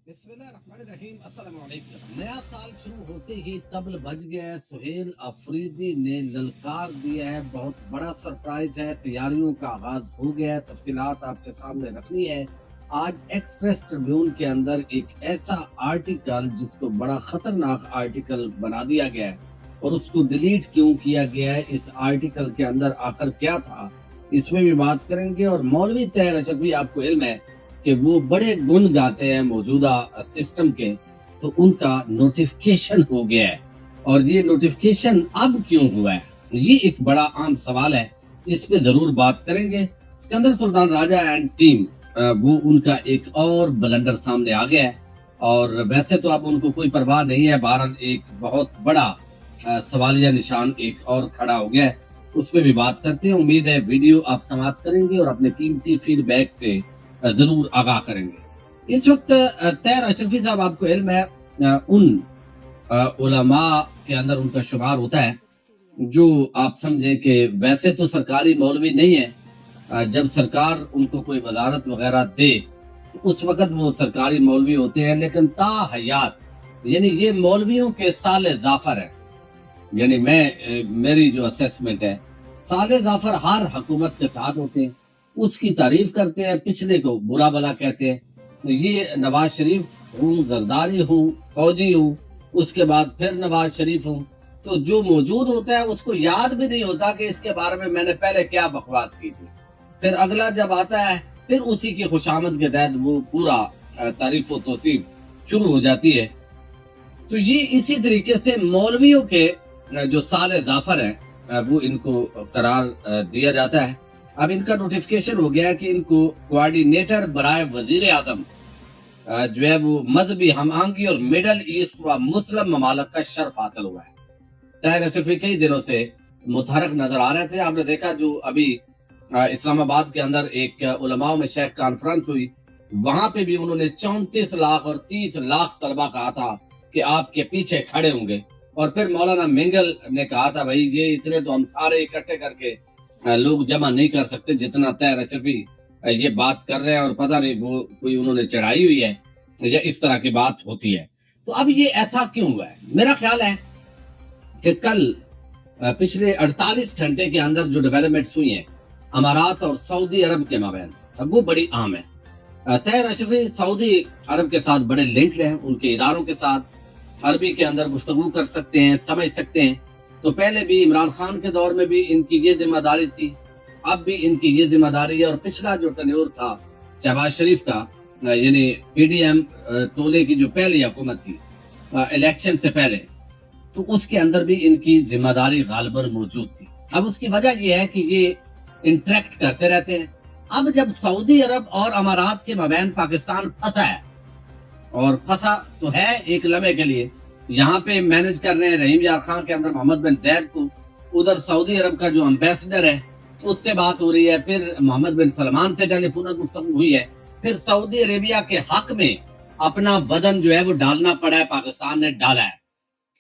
बिस्मिल्लाहिर्रहमानिर्रहीम, अस्सलाम वालेकुम। नया साल शुरू होते ही तबल बज गया है। सुहेल अफरीदी ने ललकार दिया है, बहुत बड़ा सरप्राइज है। तैयारियों का आगाज हो गया है, तफसीलात आपके सामने रखनी है। आज एक्सप्रेस ट्रिब्यून के अंदर एक ऐसा आर्टिकल जिसको बड़ा खतरनाक आर्टिकल बना दिया गया है और उसको डिलीट क्यों किया गया है, इस आर्टिकल के अंदर आखिर क्या था, इसमें भी बात करेंगे। और मौलवी तहर अशरफी, आपको इल्म है कि वो बड़े गुण गाते हैं मौजूदा सिस्टम के, तो उनका नोटिफिकेशन हो गया है। और ये नोटिफिकेशन अब क्यों हुआ है, ये एक बड़ा आम सवाल है, इस पे जरूर बात करेंगे। सिकंदर सुल्तान राजा एंड टीम, वो उनका एक और ब्लंडर सामने आ गया है। और वैसे तो अब उनको कोई परवाह नहीं है, बहरहाल एक बहुत बड़ा सवालिया निशान एक और खड़ा हो गया है, उस पर भी बात करते हैं। उम्मीद है वीडियो आप समाप्त करेंगे और अपने कीमती फीडबैक से जरूर आगाह करेंगे। इस वक्त तैर अशरफी साहब, आपको इल्म है उन उलमा के अंदर उनका शुमार होता है जो आप समझे कि वैसे तो सरकारी मौलवी नहीं है, जब सरकार उनको कोई वजारत वगैरह दे तो उस वक्त वो सरकारी मौलवी होते हैं, लेकिन ताहयात यानी ये मौलवियों के साले जाफर है। यानी मेरी जो असेसमेंट है, साले जाफर हर हुकूमत के साथ होते हैं, उसकी तारीफ करते हैं, पिछले को बुरा भला कहते हैं। ये नवाज शरीफ हूँ, जरदारी हूँ, फौजी हूँ, उसके बाद फिर नवाज शरीफ हूँ, तो जो मौजूद होता है उसको याद भी नहीं होता कि इसके बारे में मैंने पहले क्या बकवास की थी। फिर अगला जब आता है, फिर उसी की खुशामद के तहत वो पूरा तारीफ व तौसीफ शुरू हो जाती है। तो ये इसी तरीके से मौलवियों के जो साले जाफर हैं, वो इनको करार दिया जाता है। अब इनका नोटिफिकेशन हो गया है कि इनको कोऑर्डिनेटर बराए वजीर आजम जो है वो मजहबी हम आहंगी और मिडल ईस्ट व मुस्लिम ममालक का शर्फ हासिल हुआ है। तहर अशरफी कई दिनों से मुतहरक नजर आ रहे थे। आपने देखा जो अभी इस्लामाबाद के अंदर एक उलमाओं में शेख कॉन्फ्रेंस हुई, वहां पे भी उन्होंने 34 लाख और 30 लाख तलबा कहा था कि आपके पीछे खड़े होंगे। और फिर मौलाना मिंगल ने कहा था, भाई ये इतने तो हम सारे इकट्ठे करके लोग जमा नहीं कर सकते जितना तहर अशरफी ये बात कर रहे हैं, और पता नहीं वो कोई उन्होंने चढ़ाई हुई है या इस तरह की बात होती है। तो अब ये ऐसा क्यों हुआ है? मेरा ख्याल है कि कल पिछले 48 घंटे के अंदर जो डेवलपमेंट्स हुई हैं अमारात और सऊदी अरब के माबैन, वो बड़ी आम है। तहर अशरफी सऊदी अरब के साथ बड़े लिंक्ड हैं, उनके इदारों के साथ अरबी के अंदर गुफ्तगू कर सकते हैं, समझ सकते हैं। तो पहले भी इमरान खान के दौर में भी इनकी ये जिम्मेदारी थी, अब भी इनकी ये जिम्मेदारी है। और पिछला जो टेन्योर था शहबाज शरीफ का, यानी पीडीएम टोले की जो पहली हुकूमत थी इलेक्शन से पहले, तो उसके अंदर भी इनकी जिम्मेदारी गालिबन मौजूद थी। अब उसकी वजह यह है कि ये इंटरेक्ट करते रहते हैं। अब जब सऊदी अरब और अमारात के मबैन पाकिस्तान फंसा है, और फंसा तो है एक लम्हे के लिए, यहाँ पे मैनेज कर रहे हैं रहीम यार खान के अंदर मोहम्मद बिन जैद को, उधर सऊदी अरब का जो एम्बेसडर है उससे बात हो रही है, फिर मोहम्मद बिन सलमान से टेलीफोन गुफ्तगू हुई है, फिर सऊदी अरेबिया के हक में अपना वजन जो है वो डालना पड़ा है, पाकिस्तान ने डाला है।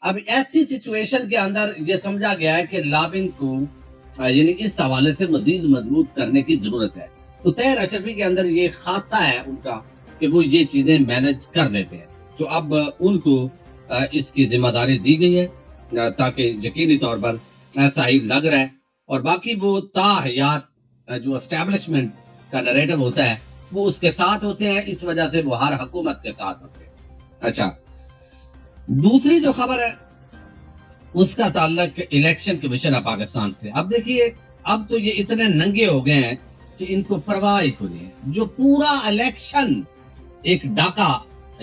अब ऐसी सिचुएशन के अंदर ये समझा गया है कि लॉबिंग को यानी इस हवाले से मजीद मजबूत करने की जरूरत है। तो तहर अशरफी के अंदर ये खासा है उनका कि वो ये चीजें मैनेज कर देते हैं। तो अब उनको इसकी जिम्मेदारी दी गई है ताकि यकीनी तौर पर ऐसा ही लग रहा है। और बाकी वो ताहयात जो एस्टेब्लिशमेंट का नरेटिव होता है वो उसके साथ होते हैं, इस वजह से वो हर हुकूमत के साथ होते हैं। अच्छा, दूसरी जो खबर है उसका ताल्लुक इलेक्शन कमीशन है पाकिस्तान से। अब देखिए, अब तो ये इतने नंगे हो गए हैं कि इनको परवाह ही नहीं है। जो पूरा इलेक्शन एक डाका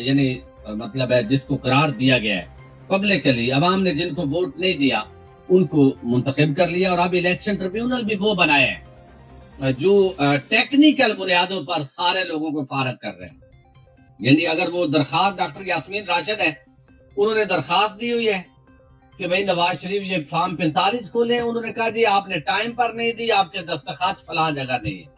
यानी मतलब है जिसको करार दिया गया है पब्लिकली, अवाम ने जिनको वोट नहीं दिया उनको मुंतखब कर लिया, और अब इलेक्शन ट्रिब्यूनल भी वो बनाया है जो टेक्निकल बुनियादों पर सारे लोगों को फारग कर रहे हैं। यानी अगर वो दरखास्त डॉक्टर यास्मीन राशिद है, उन्होंने दरखास्त दी हुई है कि भाई नवाज शरीफ ये फॉर्म 45 खोले, उन्होंने कहा जी आपने टाइम पर नहीं दी, आपके दस्तखत फलां जगह नहीं है।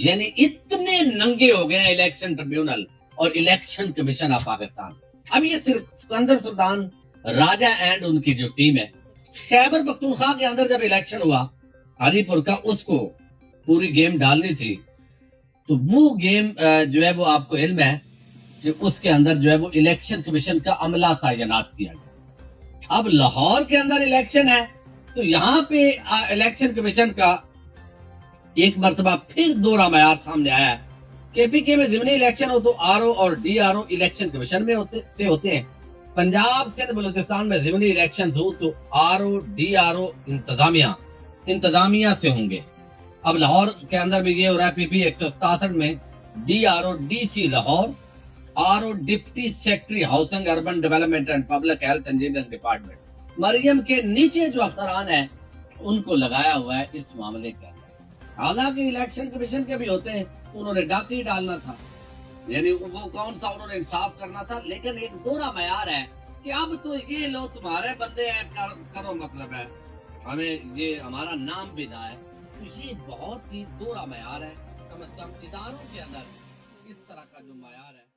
यानी इतने नंगे हो गए इलेक्शन ट्रिब्यूनल और इलेक्शन कमीशन ऑफ पाकिस्तान। अब ये सिर्फ सिकंदर सुल्तान राजा एंड उनकी जो टीम है, खैबर पख्तूनख्वा के अंदर जब इलेक्शन हुआ हरीपुर का, उसको पूरी गेम डालनी थी, तो वो गेम जो है वो आपको इल्म है کہ اس کے اندر جو ہے وہ الیکشن کمیشن کا عملہ تعینات کیا گیا۔ اب لاہور کے اندر الیکشن ہے تو یہاں پہ الیکشن کمیشن کا ایک مرتبہ پھر دوہرا معیار سامنے آیا ہے کہ پی کے میں ضمنی الیکشن ہو تو آر او اور ڈی آر او الیکشن کمیشن میں ہوتے ہیں، پنجاب سندھ بلوچستان میں ضمنی الیکشن ہو تو آر او ڈی آر او انتظامیہ سے ہوں گے۔ اب لاہور کے اندر بھی یہ ہو رہا ہے، پی پی 167 میں D R O D C Lahore, R O deputy secretary housing urban development and public health engineering department, Maryam کے نیچے جو افسران ہیں ان کو لگایا ہوا ہے اس معاملے کے اندر۔ حالانکہ الیکشن کمیشن کے بھی ہوتے ہیں تو انہوں نے ڈاکی ڈالنا تھا، یعنی وہ کون سا انہوں نے انصاف کرنا تھا، لیکن ایک دوہرا معیار ہے کہ اب تو یہ لو تمہارے بندے ہیں، کرو مطلب ہے ہمیں یہ ہمارا نام بھی نہ ہے۔ تو یہ بہت ہی دوہرا معیار ہے، کم از کم اداروں کے اندر اس طرح کا جو معیار ہے